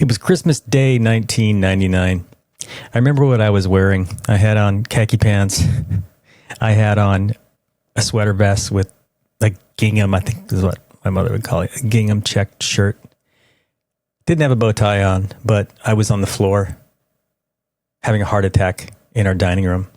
It was Christmas Day, 1999. I remember what I was wearing. I had on khaki pants. I had on a sweater vest with a gingham, I think is what my mother would call it, a gingham checked shirt. Didn't have a bow tie on, but I was on the floor having a heart attack in our dining room.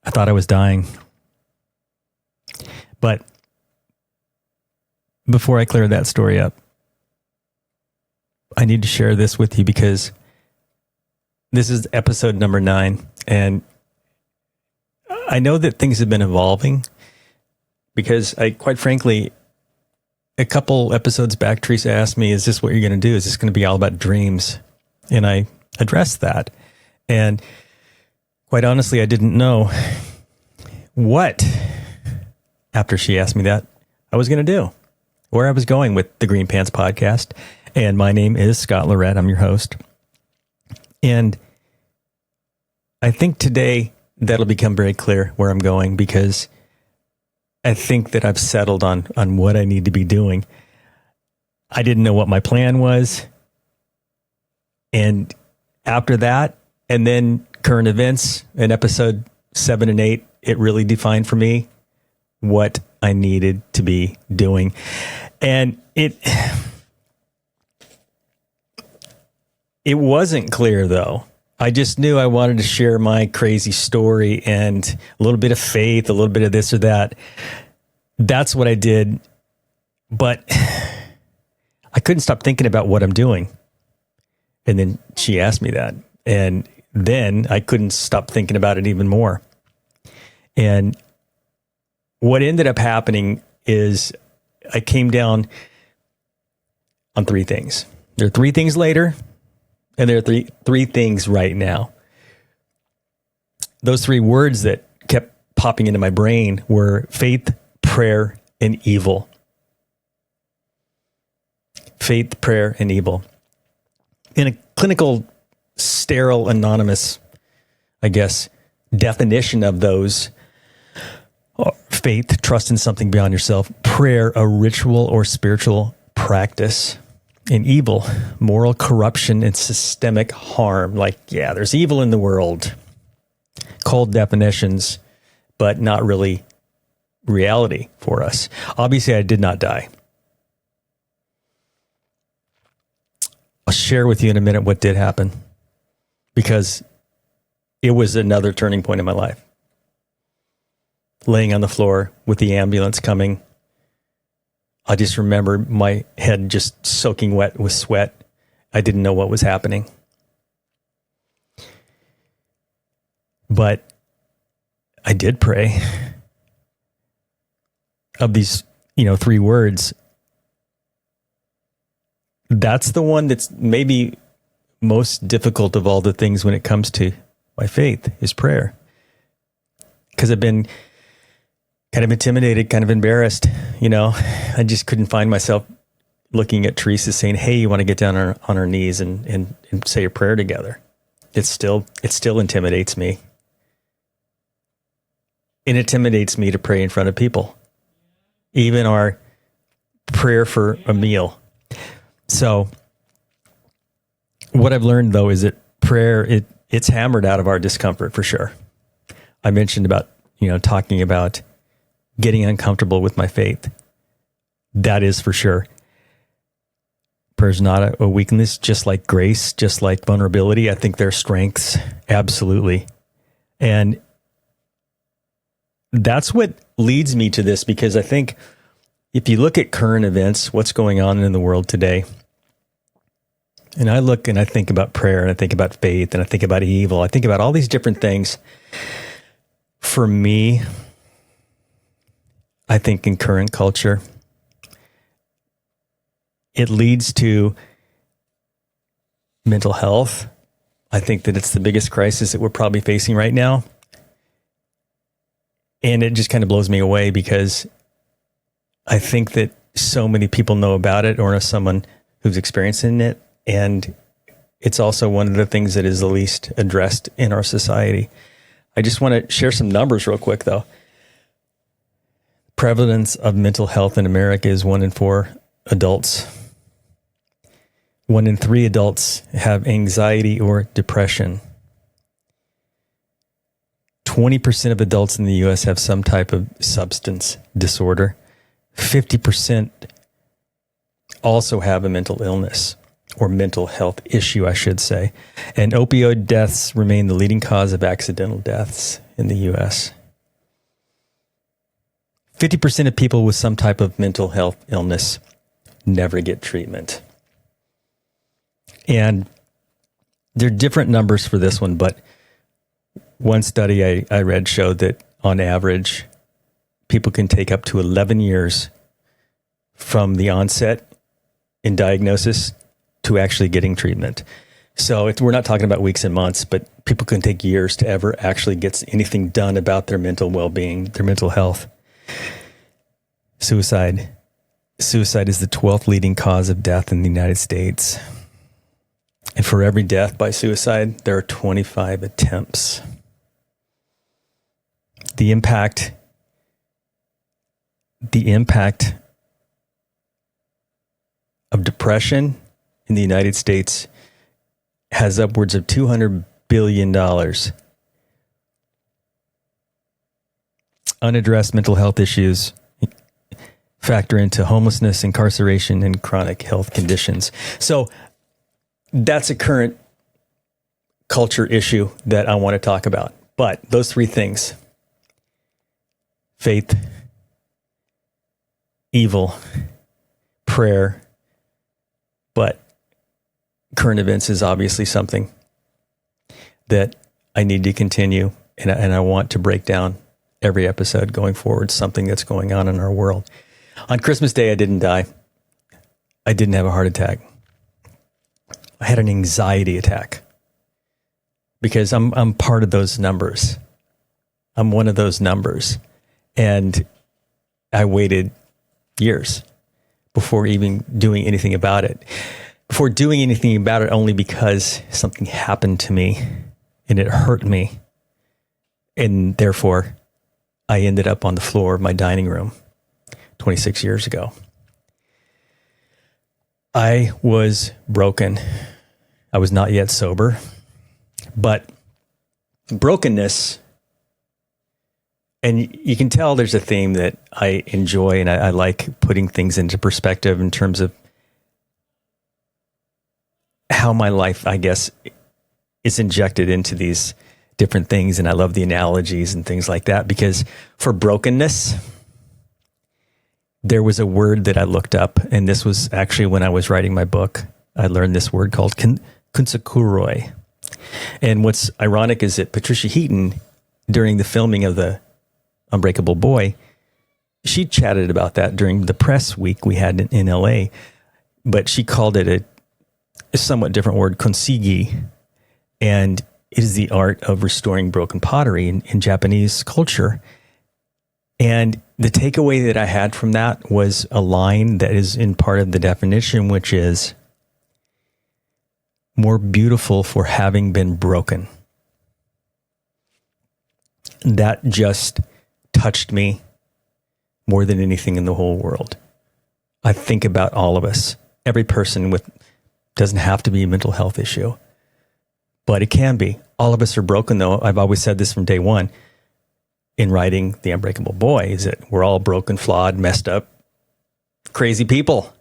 I thought I was dying. But before I clear that story up, I need to share this with you because this is episode number 9. And I know that things have been evolving because quite frankly, a couple episodes back, Teresa asked me, is this what you're going to do? Is this going to be all about dreams? And I addressed that. And quite honestly, I didn't know what, after she asked me that, I was going to do, where I was going with the Green Pants podcast. And my name is Scott Lorette. I'm your host. And I think today that'll become very clear where I'm going because I think that I've settled on what I need to be doing. I didn't know what my plan was. And after that, and then current events in episode 7 and 8, it really defined for me what I needed to be doing. And it wasn't clear though. I just knew I wanted to share my crazy story and a little bit of faith, a little bit of this or that. That's what I did. But I couldn't stop thinking about what I'm doing. And then she asked me that. And then I couldn't stop thinking about it even more. And what ended up happening is I came down on 3 things. There are 3 things later. And there are three things right now. Those 3 words that kept popping into my brain were faith, prayer, and evil. Faith, prayer, and evil. In a clinical, sterile, anonymous, I guess, definition of those, faith, trust in something beyond yourself. Prayer, a ritual or spiritual practice. And evil, moral corruption and systemic harm. Like, yeah, there's evil in the world. Cold definitions, but not really reality for us. Obviously, I did not die. I'll share with you in a minute what did happen because it was another turning point in my life. Laying on the floor with the ambulance coming, I just remember my head just soaking wet with sweat. I didn't know what was happening. But I did pray. Of these, 3 words, that's the one that's maybe most difficult of all the things when it comes to my faith is prayer. Because I've been kind of intimidated, kind of embarrassed, I just couldn't find myself looking at Teresa saying, hey, you want to get down on our knees and say a prayer together. It still intimidates me. It intimidates me to pray in front of people. Even our prayer for a meal. So what I've learned though is that prayer, it's hammered out of our discomfort for sure. I mentioned about, talking about getting uncomfortable with my faith. That is for sure. Prayer is not a weakness, just like grace, just like vulnerability. I think they're strengths. Absolutely. And that's what leads me to this, because I think if you look at current events, what's going on in the world today, and I look and I think about prayer and I think about faith and I think about evil, I think about all these different things. For me, I think in current culture, it leads to mental health. I think that it's the biggest crisis that we're probably facing right now. And it just kind of blows me away because I think that so many people know about it or know someone who's experiencing it. And it's also one of the things that is the least addressed in our society. I just want to share some numbers real quick, though. Prevalence of mental health in America is 1 in 4 adults 1 in 3 adults have anxiety or depression. 20% of adults in the U.S. have some type of substance disorder. 50% also have a mental illness or mental health issue, I should say. And opioid deaths remain the leading cause of accidental deaths in the U.S. 50% of people with some type of mental health illness never get treatment. And there are different numbers for this one, but one study I read showed that on average, people can take up to 11 years from the onset in diagnosis to actually getting treatment. So we're not talking about weeks and months, but people can take years to ever actually get anything done about their mental well-being, their mental health. Suicide. Suicide is the 12th leading cause of death in the United States. And for every death by suicide, there are 25 attempts. The impact of depression in the United States has upwards of $200 billion. Unaddressed mental health issues factor into homelessness, incarceration, and chronic health conditions. So that's a current culture issue that I want to talk about. But those three things, faith, evil, prayer, but current events is obviously something that I need to continue, and I want to break down every episode going forward, something that's going on in our world. On Christmas Day, I didn't die. I didn't have a heart attack. I had an anxiety attack because I'm part of those numbers. I'm one of those numbers. And I waited years before even doing anything about it. Before doing anything about it only because something happened to me and it hurt me. And therefore, I ended up on the floor of my dining room 26 years ago. I was broken. I was not yet sober. But brokenness, and you can tell there's a theme that I enjoy, and I like putting things into perspective in terms of how my life, I guess, is injected into these different things. And I love the analogies and things like that, because for brokenness, there was a word that I looked up, and this was actually when I was writing my book. I learned this word called kintsukuroi. And what's ironic is that Patricia Heaton, during the filming of The Unbreakable Boy, she chatted about that during the press week we had in LA, but she called it a somewhat different word, kintsugi, and it is the art of restoring broken pottery in Japanese culture. And the takeaway that I had from that was a line that is in part of the definition, which is more beautiful for having been broken. That just touched me more than anything in the whole world. I think about all of us. Every person doesn't have to be a mental health issue, but it can be. All of us are broken, though. I've always said this from day one in writing The Unbreakable Boy, is that we're all broken, flawed, messed up, crazy people.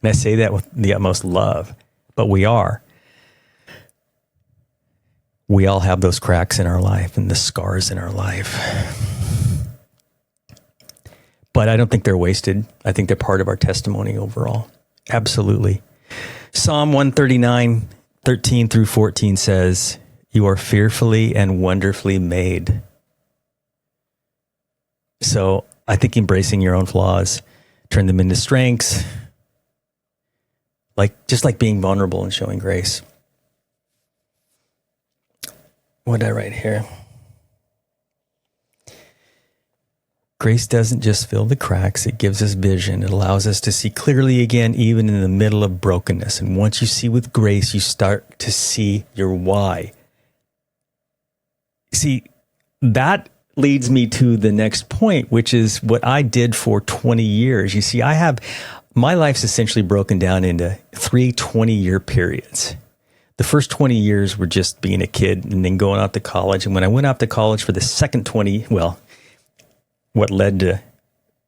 And I say that with the utmost love, but we are. We all have those cracks in our life and the scars in our life. But I don't think they're wasted. I think they're part of our testimony overall. Absolutely. Psalm 139, 13 through 14 says, "You are fearfully and wonderfully made." So I think embracing your own flaws, turn them into strengths, just like being vulnerable and showing grace. What did I write here? Grace doesn't just fill the cracks, it gives us vision. It allows us to see clearly again, even in the middle of brokenness. And once you see with grace, you start to see your why. See, that leads me to the next point, which is what I did for 20 years. You see, I have my life's essentially broken down into 3 20-year periods. The first 20 years were just being a kid and then going out to college. And when I went out to college for the second 20, well, what led to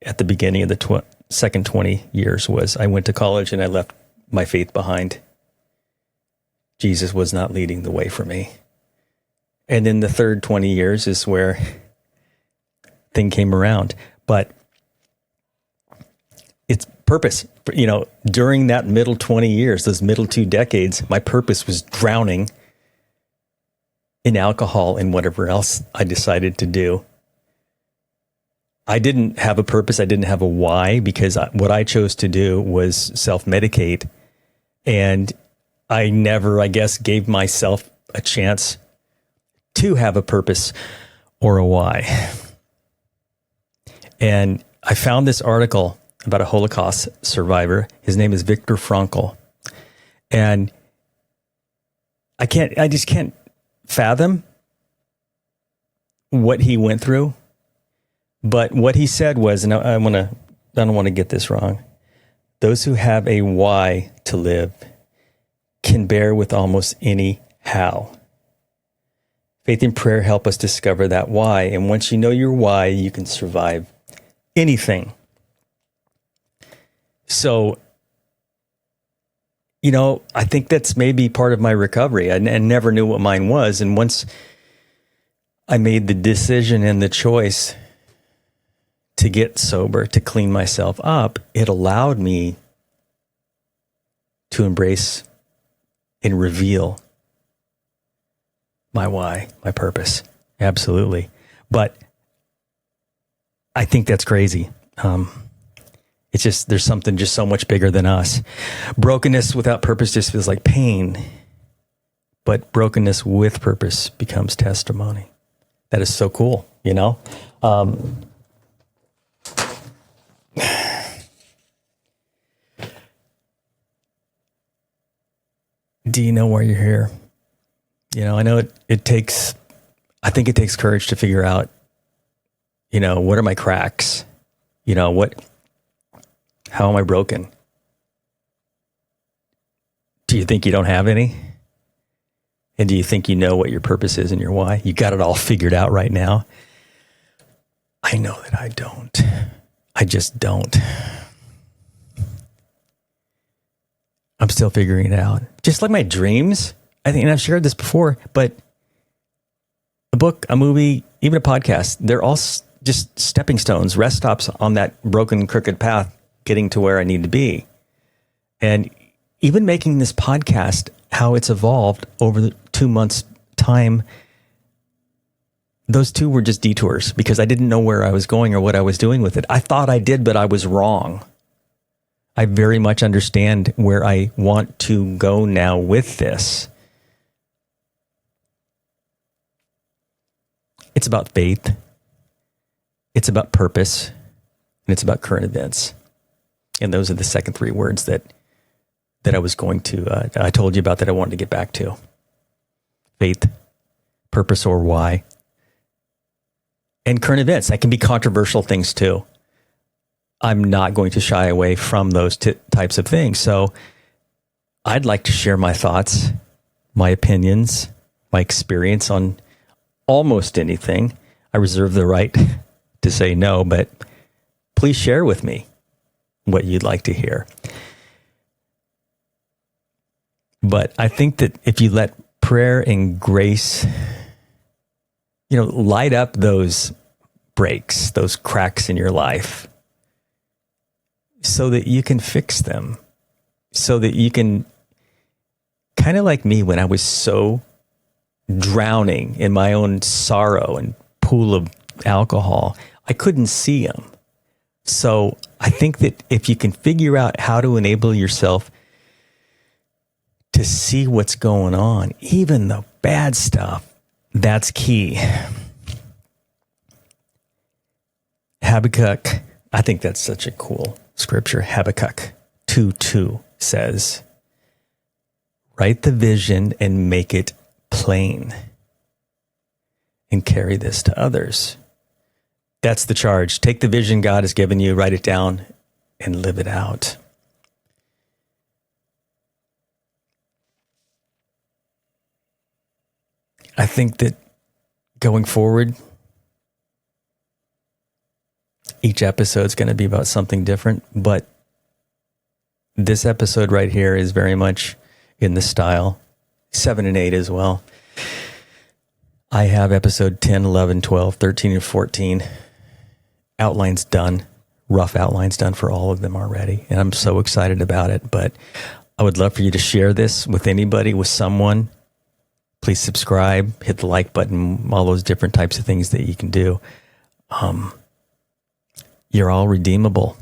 at the beginning of the second 20 years was I went to college and I left my faith behind. Jesus was not leading the way for me. And then the third 20 years is where thing came around. But it's purpose. During that middle 20 years, those middle 2 decades, my purpose was drowning in alcohol and whatever else I decided to do. I didn't have a purpose. I didn't have a why, because what I chose to do was self-medicate. And I never, I guess, gave myself a chance to have a purpose or a why. And I found this article about a Holocaust survivor. His name is Viktor Frankl. And I just can't fathom what he went through. But what he said was, and I don't want to get this wrong, those who have a why to live can bear with almost any how. Faith and prayer help us discover that why. And once you know your why, you can survive anything. So, I think that's maybe part of my recovery. I never knew what mine was. And once I made the decision and the choice to get sober, to clean myself up, it allowed me to embrace and reveal my why, my purpose. Absolutely. But I think that's crazy. It's just, there's something just so much bigger than us. Brokenness without purpose just feels like pain, but brokenness with purpose becomes testimony. That is so cool, Do you know why you're here? I know it takes courage to figure out, what are my cracks? How am I broken? Do you think you don't have any? And do you think you know what your purpose is and your why? You got it all figured out right now? I know that I don't. I just don't. I'm still figuring it out. Just like my dreams, I think, and I've shared this before, but a book, a movie, even a podcast, they're all just stepping stones, rest stops on that broken, crooked path getting to where I need to be. And even making this podcast, how it's evolved over the 2 months' time, those 2 were just detours because I didn't know where I was going or what I was doing with it. I thought I did, but I was wrong. I very much understand where I want to go now with this. It's about faith. It's about purpose. And it's about current events. And those are the second 3 words that I was going to, I told you about, that I wanted to get back to. Faith, purpose or why. And current events. That can be controversial things too. I'm not going to shy away from those types of things. So I'd like to share my thoughts, my opinions, my experience on almost anything. I reserve the right to say no, but please share with me what you'd like to hear. But I think that if you let prayer and grace, light up those breaks, those cracks in your life, so that you can fix them, so that you can, kind of like me when I was so drowning in my own sorrow and pool of alcohol, I couldn't see them. So I think that if you can figure out how to enable yourself to see what's going on, even the bad stuff, that's key. Habakkuk, I think that's such a cool scripture. Habakkuk 2:2 says, write the vision and make it plain and carry this to others. That's the charge. Take the vision God has given you, write it down, and live it out. I think that going forward, each episode is going to be about something different, but this episode right here is very much in the style. 7 and 8 as well. I have episode 10, 11, 12, 13, and 14 outlines done, rough outlines done for all of them already. And I'm so excited about it. But I would love for you to share this with anybody, with someone. Please subscribe, hit the like button, all those different types of things that you can do. You're all redeemable,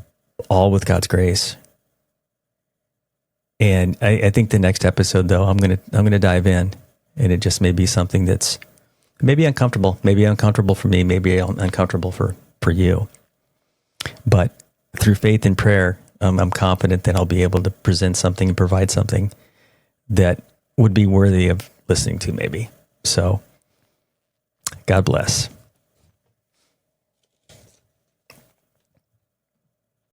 all with God's grace. And I think the next episode, though, I'm gonna dive in, and it just may be something that's maybe uncomfortable for me, maybe uncomfortable for you. But through faith and prayer, I'm confident that I'll be able to present something and provide something that would be worthy of listening to, maybe. So, God bless.